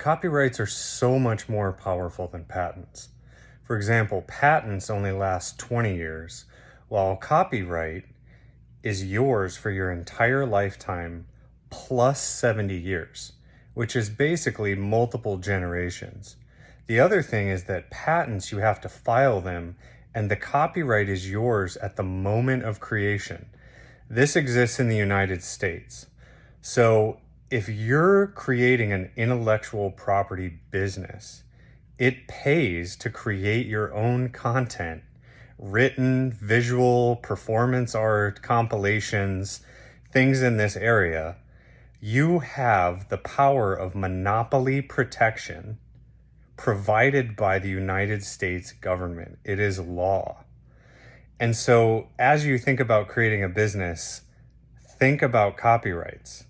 copyrights are so much more powerful than patents. For example, patents only last 20 years, while copyright is yours for your entire lifetime plus 70 years, which is basically multiple generations. The other thing is that patents, you have to file them, and the copyright is yours at the moment of creation. This exists in the United States. So if you're creating an intellectual property business, it pays to create your own content, written, visual, performance art, compilations, things in this area. You have the power of monopoly protection provided by the United States government. It is law. And so as you think about creating a business, think about copyrights,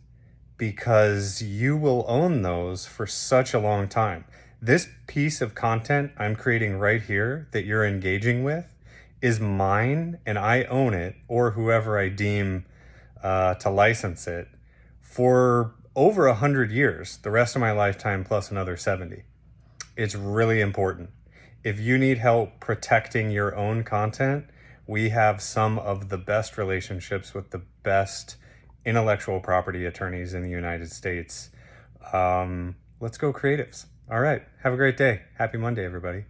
because you will own those for such a long time. This piece of content I'm creating right here that you're engaging with is mine, and I own it, or whoever I deem to license it, for over 100 years, the rest of my lifetime plus another 70. It's really important. If you need help protecting your own content, we have some of the best relationships with the best intellectual property attorneys in the United States. Let's go creatives. All right. Have a great day. Happy Monday, everybody.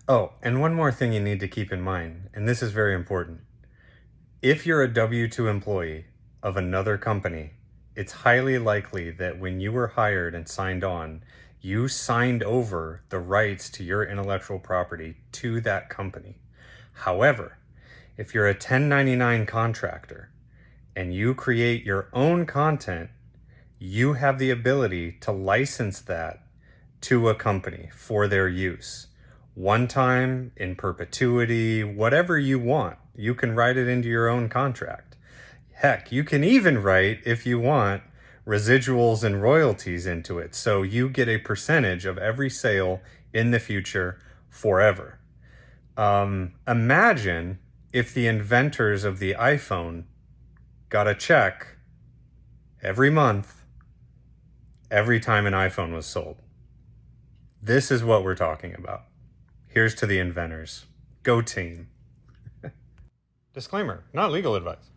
Oh, and one more thing you need to keep in mind, and this is very important. If you're a W-2 employee of another company, it's highly likely that when you were hired and signed on, you signed over the rights to your intellectual property to that company. However, if you're a 1099 contractor and you create your own content, you have the ability to license that to a company for their use. One time, in perpetuity, whatever you want. You can write it into your own contract. Heck, you can even write, if you want, residuals and royalties into it, so you get a percentage of every sale in the future forever. Imagine if the inventors of the iPhone got a check every month, every time an iPhone was sold. This is what we're talking about. Here's to the inventors. Go team. Disclaimer, not legal advice.